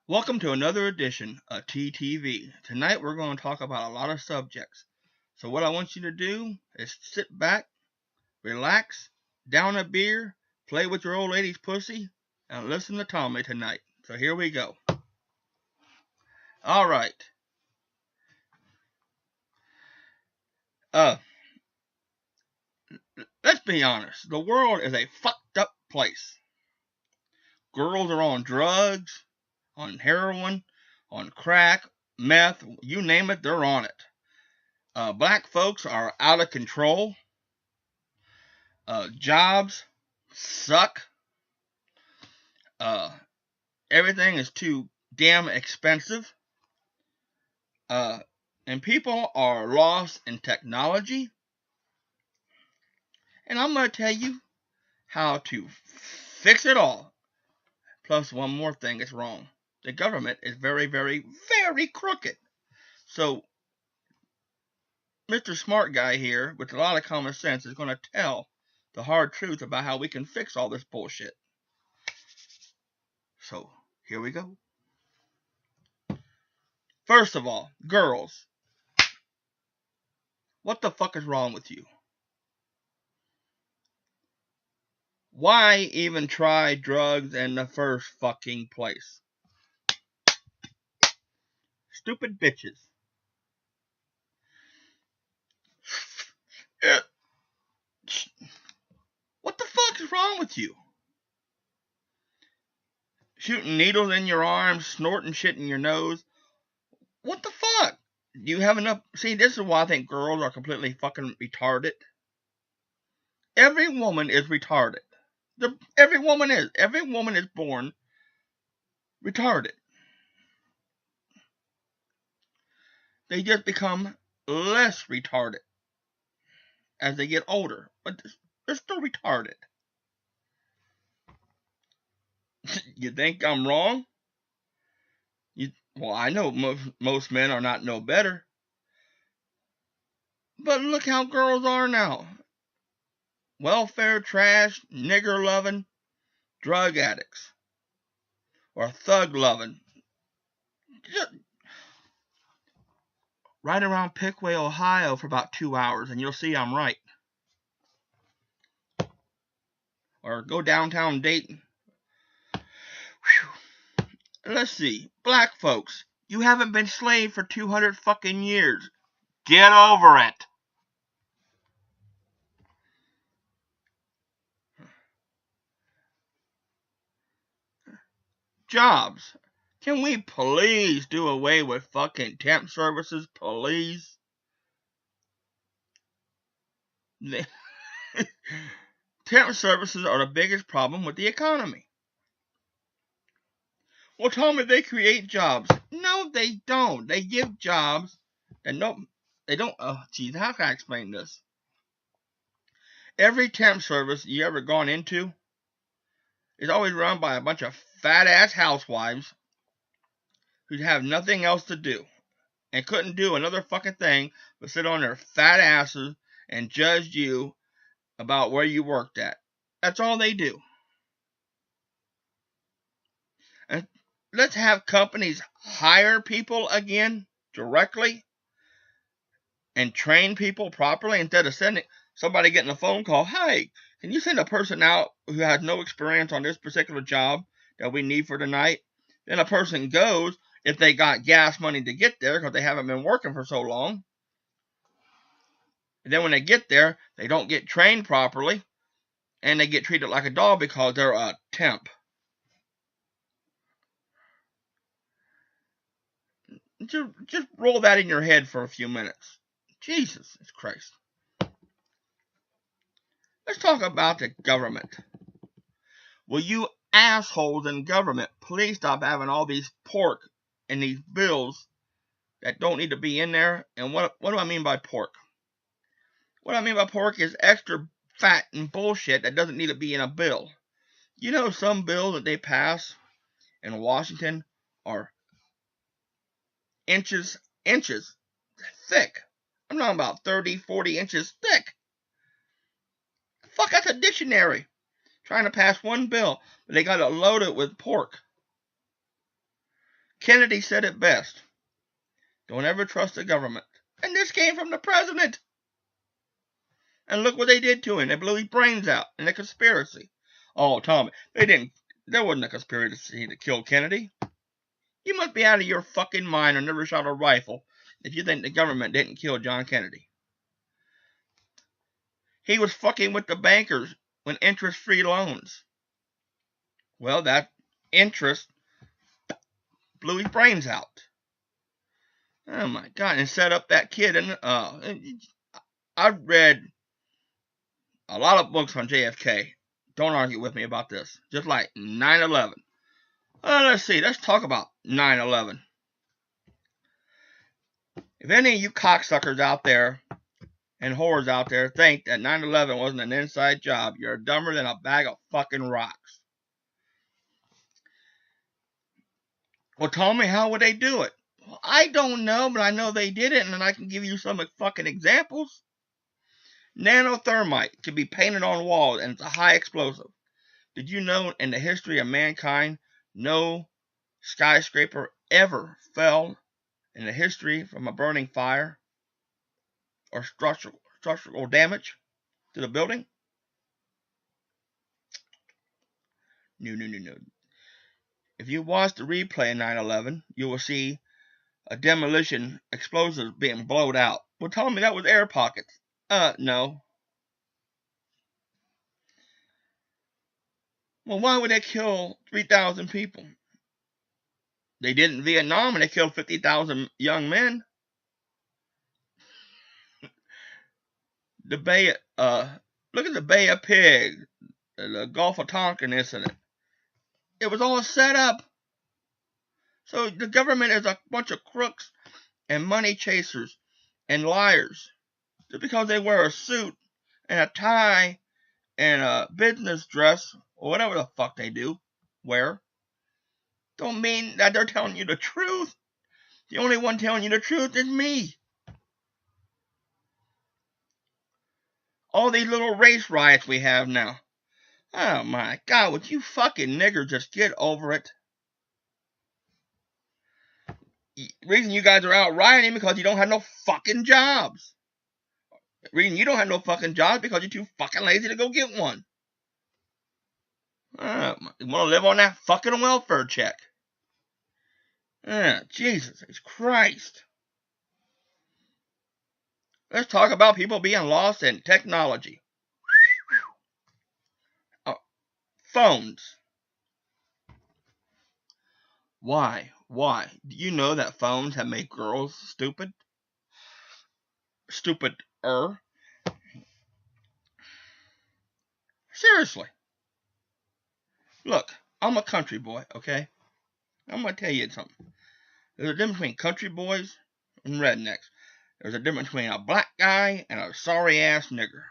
Welcome to another edition of TTV. Tonight we're going to talk about a lot of subjects. So what I want you to do is sit back, relax, down a beer, play with your old lady's pussy, and listen to Tommy tonight. So here we go. Alright. Let's be honest. The world is a fucked up place. Girls are on drugs, on heroin, on crack, meth, you name it, they're on it. Black folks are out of control. Jobs suck. Everything is too damn expensive. And people are lost in technology. And I'm going to tell you how to fix it all. Plus, one more thing is wrong. The government is very, very, very crooked. So, Mr. Smart Guy here, with a lot of common sense, is going to tell the hard truth about how we can fix all this bullshit. So, here we go. First of all, girls. What the fuck is wrong with you? Why even try drugs in the first fucking place? Stupid bitches. What the fuck is wrong with you? Shooting needles in your arms, snorting shit in your nose. What the fuck? Do you have enough? See, this is why I think girls are completely fucking retarded. Every woman is retarded. Every woman is. Every woman is born retarded. They just become less retarded as they get older. But they're still retarded. You think I'm wrong? Well, I know most men are not no better. But look how girls are now. Welfare trash, nigger loving, drug addicts. Or thug loving. Just ride around Pickway, Ohio for about 2 hours and you'll see I'm right. Or go downtown Dayton. Whew. Let's see. Black folks, you haven't been slaves for 200 fucking years. Get over it. Jobs. Can we please do away with fucking temp services, please? Temp services are the biggest problem with the economy. Well, Tommy, they create jobs. No, they don't. They give jobs and no, they don't. Oh, geez, how can I explain this? Every temp service you ever gone into is always run by a bunch of fat ass housewives who have nothing else to do and couldn't do another fucking thing but sit on their fat asses and judge you about where you worked at. That's all they do. And let's have companies hire people again directly and train people properly instead of sending somebody getting a phone call. Hey, can you send a person out who has no experience on this particular job that we need for tonight? Then a person goes if they got gas money to get there because they haven't been working for so long. And then when they get there, they don't get trained properly and they get treated like a dog because they're a temp. Just roll that in your head for a few minutes. Jesus Christ. Let's talk about the government. Will you assholes in government please stop having all these pork and these bills that don't need to be in there? And what do I mean by pork? What I mean by pork is extra fat and bullshit that doesn't need to be in a bill. You know, some bills that they pass in Washington are inches thick. I'm talking about 30, 40 inches thick. Fuck, that's a dictionary. Trying to pass one bill, but they gotta load it with pork. Kennedy said it best. Don't ever trust the government. And this came from the president. And look what they did to him. They blew his brains out in a conspiracy. Oh, Tommy, there wasn't a conspiracy to kill Kennedy. You must be out of your fucking mind or never shot a rifle if you think the government didn't kill John Kennedy. He was fucking with the bankers when interest-free loans. Well, that interest blew his brains out. Oh my God, and set up that kid. And I've read a lot of books on JFK. Don't argue with me about this. Just like 9/11. Let's see. Let's talk about 9/11. If any of you cocksuckers out there and whores out there think that 9/11 wasn't an inside job, you're dumber than a bag of fucking rocks. Well, tell me, how would they do it? Well, I don't know, but I know they did it, and I can give you some fucking examples. Nanothermite can be painted on walls, and it's a high explosive. Did you know in the history of mankind, no skyscraper ever fell in the history from a burning fire or structural damage to the building? No. If you watch the replay of 9/11, you will see a demolition explosives being blown out. Well, tell me that was air pockets. No. Well, why would they kill 3,000 people? They did in Vietnam, and they killed 50,000 young men. Look at the Bay of Pigs, the Gulf of Tonkin incident. It was all set up. So the government is a bunch of crooks and money chasers and liars. Just because they wear a suit and a tie and a business dress or whatever the fuck they do wear, don't mean that they're telling you the truth. The only one telling you the truth is me. All these little race riots we have now. Oh my God, would you fucking niggers just get over it? The reason you guys are out rioting because you don't have no fucking jobs. The reason you don't have no fucking jobs because you're too fucking lazy to go get one. You want to live on that fucking welfare check. Jesus Christ. Let's talk about people being lost in technology. Phones. Why? Do you know that phones have made girls stupid? Stupider? Seriously. Look, I'm a country boy, okay? I'm going to tell you something. There's a difference between country boys and rednecks. There's a difference between a black guy and a sorry-ass nigger.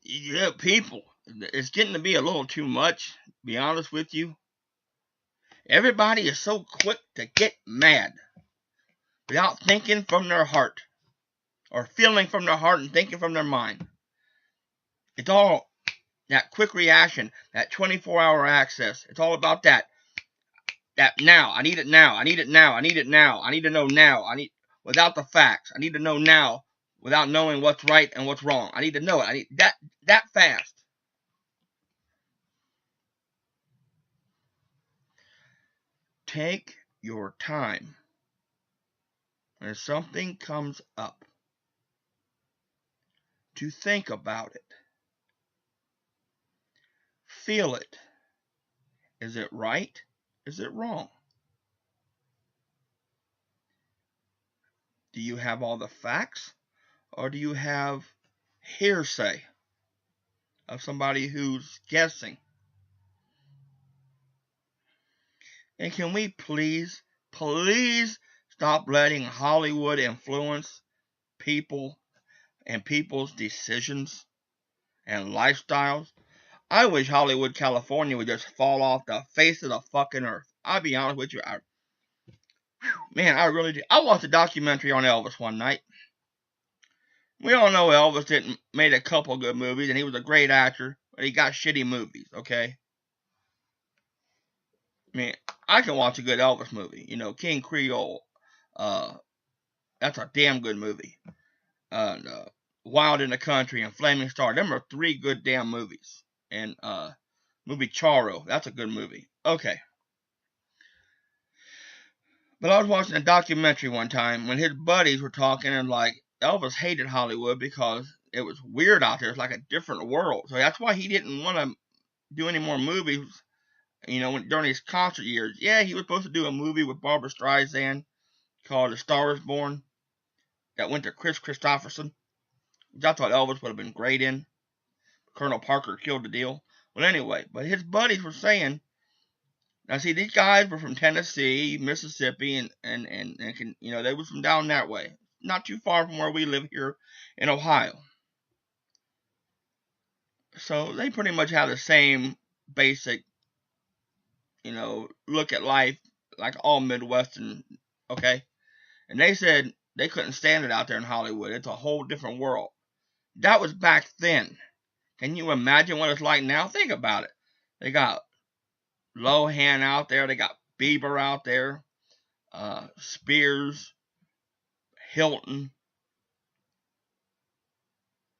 Yeah, people, it's getting to be a little too much, to be honest with you. Everybody is so quick to get mad without thinking from their heart or feeling from their heart and thinking from their mind. It's all that quick reaction, that 24-hour access. It's all about that now. I need it now. I need it now. I need it now. I need to know now. Without the facts. I need to know now without knowing what's right and what's wrong. I need to know it. I need that fast. Take your time. When something comes up, to think about it. Feel it. Is it right? Is it wrong? Do you have all the facts? Or do you have hearsay of somebody who's guessing? And can we please stop letting Hollywood influence people and people's decisions and lifestyles? I wish Hollywood, California would just fall off the face of the fucking earth. I'll be honest with you. I really do. I watched a documentary on Elvis one night. We all know Elvis didn't made a couple good movies, and he was a great actor, but he got shitty movies. Okay, I mean, I can watch a good Elvis movie. You know, King Creole. That's a damn good movie. Wild in the Country and Flaming Star. Them are three good damn movies. And movie Charo. That's a good movie. Okay. But I was watching a documentary one time when his buddies were talking, and like Elvis hated Hollywood because it was weird out there. It's like a different world. So that's why he didn't want to do any more movies. You know, during his concert years. Yeah, he was supposed to do a movie with Barbra Streisand called A Star Is Born that went to Chris Christopherson, which I thought Elvis would have been great in. Colonel Parker killed the deal. Well, anyway, but his buddies were saying, now see, these guys were from Tennessee, Mississippi, and you know, they were from down that way, not too far from where we live here in Ohio. So they pretty much have the same basic, you know, look at life like all Midwestern, okay? And they said they couldn't stand it out there in Hollywood. It's a whole different world. That was back then. Can you imagine what it's like now? Think about it. They got Lohan out there. They got Bieber out there. Spears. Hilton.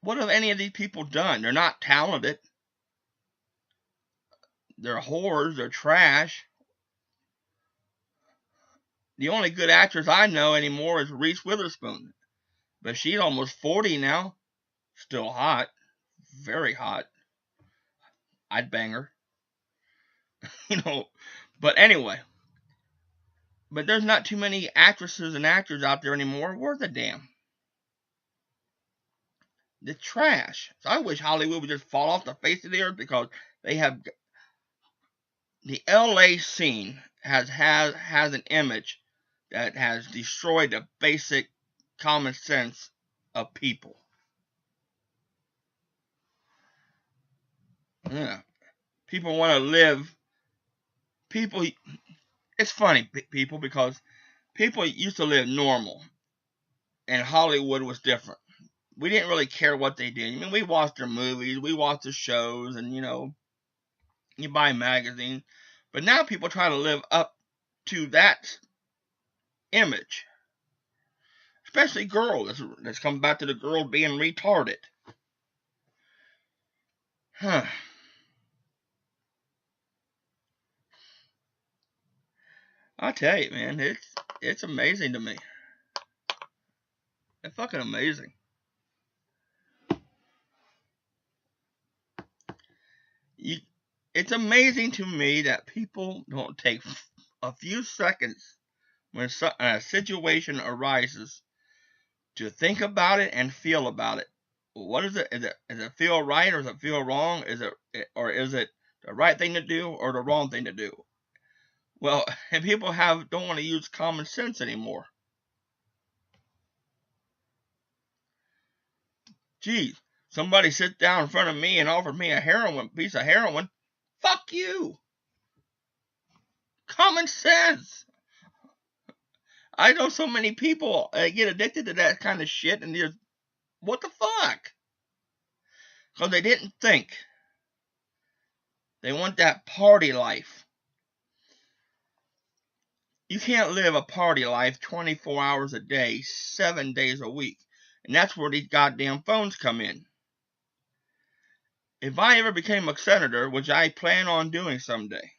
What have any of these people done? They're not talented. They're whores. They're trash. The only good actress I know anymore is Reese Witherspoon. But she's almost 40 now. Still hot. Very hot. I'd bang her. You know. But anyway. But there's not too many actresses and actors out there anymore worth a damn. The trash. So I wish Hollywood would just fall off the face of the earth because they have the LA scene has an image that has destroyed the basic common sense of people. Yeah. People want to live. People. It's funny, people, because people used to live normal, and Hollywood was different. We didn't really care what they did. I mean, we watched their movies, we watched their shows, and you know, you buy magazines. But now people try to live up to that image, especially girls. Let's come back to the girl being retarded. Huh. I tell you, man, it's amazing to me. It's fucking amazing. It's amazing to me that people don't take a few seconds when a situation arises to think about it and feel about it. What is it? Is it feel right or does it feel wrong? Is it the right thing to do or the wrong thing to do? Well, and people don't want to use common sense anymore. Geez, somebody sit down in front of me and offered me a piece of heroin. Fuck you. Common sense. I know so many people get addicted to that kind of shit, and they're, what the fuck? Because they didn't think. They want that party life. You can't live a party life 24 hours a day, 7 days a week. And that's where these goddamn phones come in. If I ever became a senator, which I plan on doing someday,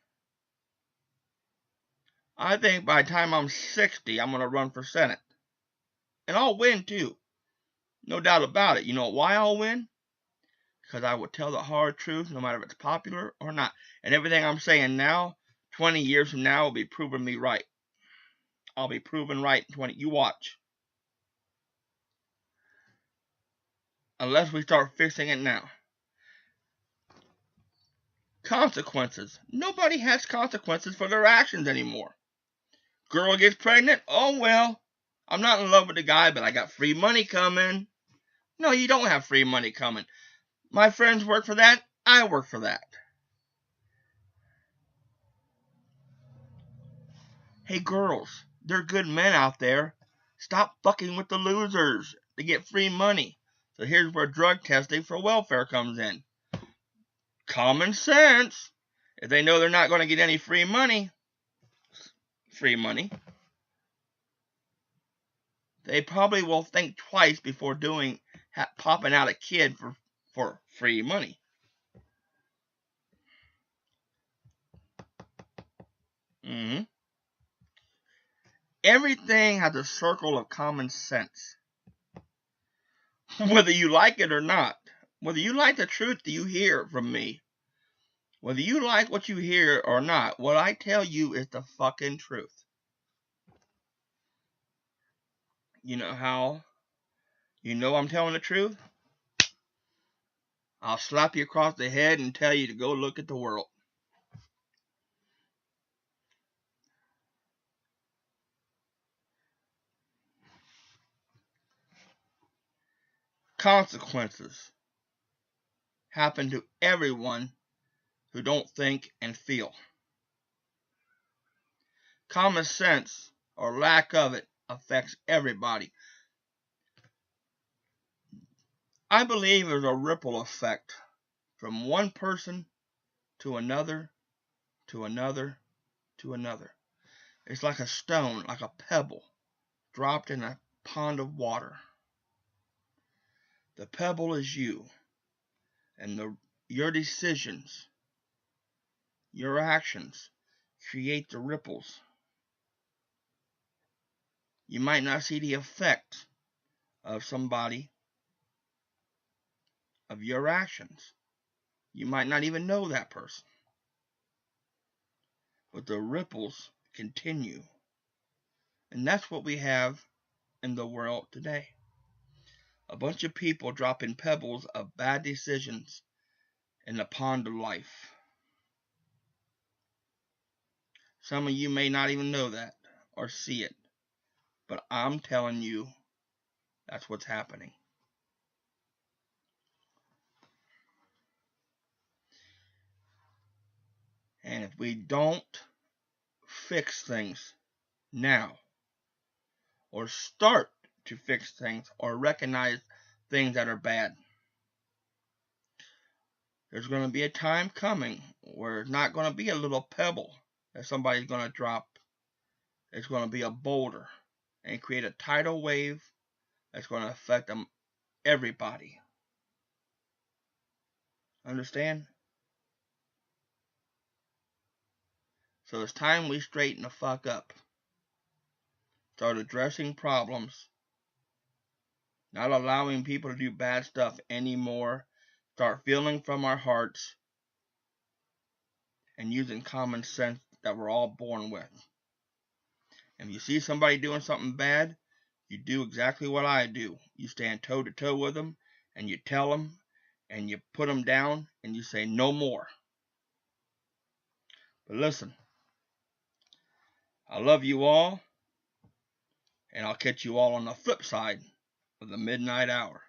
I think by the time I'm 60, I'm going to run for Senate. And I'll win too. No doubt about it. You know why I'll win? Because I will tell the hard truth no matter if it's popular or not. And everything I'm saying now, 20 years from now, will be proving me right. I'll be proven right in 20. You watch. Unless we start fixing it now. Consequences. Nobody has consequences for their actions anymore. Girl gets pregnant. Oh, well. I'm not in love with the guy, but I got free money coming. No, you don't have free money coming. My friends work for that. I work for that. Hey, girls. There are good men out there. Stop fucking with the losers. They get free money. So here's where drug testing for welfare comes in. Common sense. If they know they're not going to get any free money, they probably will think twice before popping out a kid for free money. Everything has a circle of common sense. Whether you like it or not, whether you like the truth that you hear from me, whether you like what you hear or not, what I tell you is the fucking truth. You know how you know I'm telling the truth? I'll slap you across the head and tell you to go look at the world. Consequences happen to everyone who don't think and feel. Common sense, or lack of it, affects everybody. I believe there's a ripple effect from one person to another, to another, to another. It's like a stone, like a pebble, dropped in a pond of water. The pebble is you, and your decisions, your actions, create the ripples. You might not see the effect of somebody, of your actions. You might not even know that person. But the ripples continue. And that's what we have in the world today. A bunch of people dropping pebbles of bad decisions in the pond of life. Some of you may not even know that or see it, but I'm telling you that's what's happening. And if we don't fix things now, or start to fix things, or recognize things that are bad, there's going to be a time coming where it's not going to be a little pebble that somebody's going to drop. It's going to be a boulder and create a tidal wave that's going to affect everybody. Understand? So it's time we straighten the fuck up. Start addressing problems. Not allowing people to do bad stuff anymore. Start feeling from our hearts. And using common sense that we're all born with. If you see somebody doing something bad, you do exactly what I do. You stand toe to toe with them, and you tell them, and you put them down, and you say no more. But listen, I love you all, and I'll catch you all on the flip side of the midnight hour.